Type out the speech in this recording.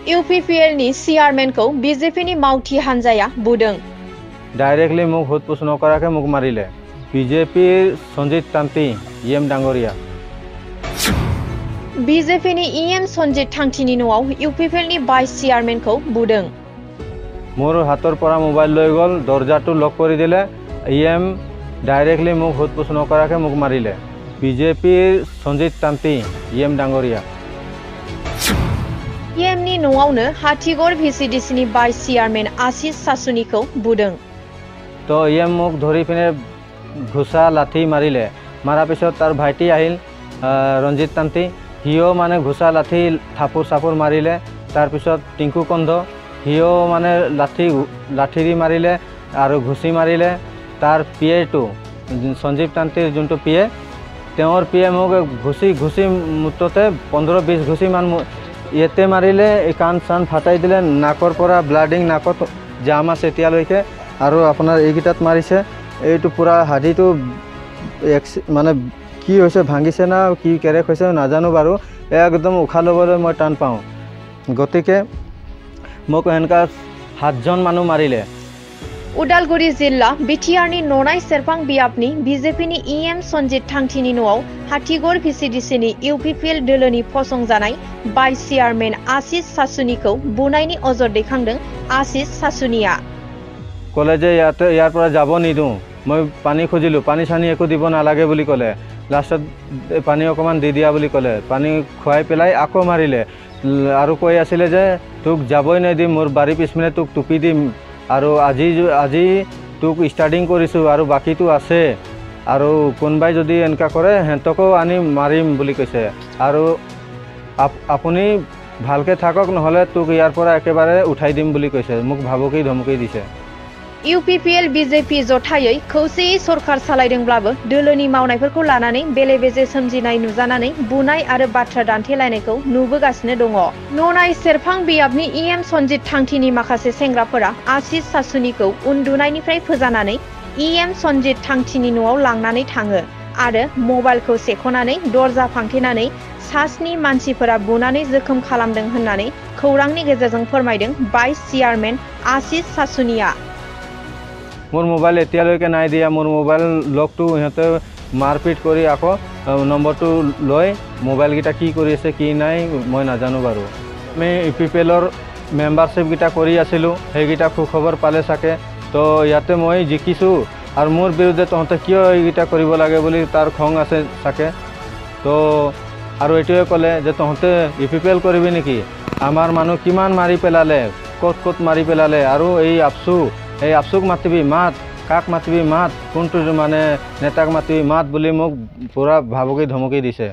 UPPL नि चेयारमेनखौ BJP नि मावथि हान्जाया बुदों। डाइरेक्टली मुख हुत पुछ नकराके मुख मारिले BJP सञ्जित तांती EM डांगरिया। BJP नि EM सञ्जित थांथिनि न'आव UPPL नि भाइस चेयारमेनखौ बुदों। मोर हातर परा मोबाइल লৈ গল দরজাটো লক কৰি দিলে EM डाइरेक्टली मुख हुत पुछ नकराके मुख मारिले BJP सञ्जित तांती EM डांगरिया। EM नि न'आवनो हाथिगड़ VCDC नि भाइस चेयारमेन आशिष सासुनिखौ बुदों। तो EM मुख धरि पिने घुसा लाठी मारिले मारा पिছত तार भाइटी আহিল रंजित तांती हिओ माने घुसा लाठी थापुर सापुर मारिले तार पिছত टिंकू कंध हिओ माने लाठी मारिले आरो घुसी मारिले तार पिएटो संजीव तांतीर जोंटो पिए तेवर पिए मुख घुसी मुतते 15-20 घुसी मान येते मारिले कान सान फाटाई दिले नाकर परा ब्लाडिंग नाकत जाम आछे एतियाলৈকে आरो आपनार एगिटात मारिছে এইটো পুরা হাড়িটো মানে কি হৈছে ভাঙিছে না কি কেৰেক হৈছে নাজানো বাৰু একদম উখা লবলৈ মই টান পাওঁ গতিকে মোক এনকা 7জন মানুহ মাৰিলে। उदालगुरि जिल्ला बिटिआरनि ननाय सेरफां बियाबनि BJPनि EM सञ्जित थांथिनि न'आव हाथिगड़ VCDCनि UPPL दोलोनि फसंजानाय भाइस चेयारमेन आशिष सासुनिखौ बुनायनि अजद दैखांदों आशिष सासुनिया। कले जे यार पर যাব নিদু মই পানী খুজিলো পানী সানি একো দিব নালাগে বুলি কলে লাষ্টত পানী অকমান দি দিয়া বুলি কলে পানী খুৱাই পেলাই আকৌ মাৰিলে আৰু কৈ আছিল যে তোক যাবই নিদিম মোৰ বাৰী পিছমিনে তোক টুপি দিম আৰু আজি তোক স্টাৰ্টিং কৰিছো আৰু বাকিটো আছে আৰু কোনবাই যদি এনকা কৰে হেতকো আনি মাৰিম বুলি কৈছে আৰু আপুনি ভালকে থাকক নহলে তোক ইয়াৰ পৰা একেবাৰে উঠাই দিম বুলি কৈছে মোক ভাবুকি ধমকি দিছে। UPPL BJP जथायै खौसेयै सरकार सालायदोंब्लाबो दोलोनि मावनायफोरखौ लानानै बेले-बेजे सोमजिनाय नुजानानै बुनाय आरो बाथ्रा दान्थेलायनायखौ नुबोगासिनो दङ। ननाय सेरफां बियाबनि EM सञ्जित थांथिनि माखासे सेंग्राफोरा आशिष सासुनिखौ उन्दुनायनिफ्राय फोजानानै EM सञ्जित थांथिनि न'आव लांनानै थाङो आरो मबाइलखौ सेख'नानै दरजा फांथेनानै सासनि मानसिफोरा बुनानै जोखोम खालामदों होननानै खौरांनि गेजेरजों फोरमायदों भाइस चेयारमेन आशिष सासुनिया। मोर मोबाइल एतियाলৈকে নাই দিয়া मोर मोबाइल लकटो इहते मारपिट करी आको नम्बरटो लय मोबाइल गिटा की करि আছে কি নাই মই নাজানো বাৰু আমি UPPLৰ মেম্বাৰশিপ গিটা কৰি আছিলো সেই গিটা খবৰ পালে সাকে তো ইয়াতে মই জিকিছো আৰু মোৰ বিৰুদ্ধে তহতে কিয় এই গিটা কৰিব লাগে বুলি তাৰ খং আছে সাকে তো আৰু এটোৱে কলে যে তহতে UPPL কৰিবি নেকি আমাৰ মানুহ কিমান মাৰি পেলালে কত মাৰি পেলালে আৰু এই আপসুক মাতিবি মাত কাক মাতিবি মাত কোনটো মানে নেতাক মাতিবি মাত বুলি মোক পুরা ভাবুকি ধমকি দিছে।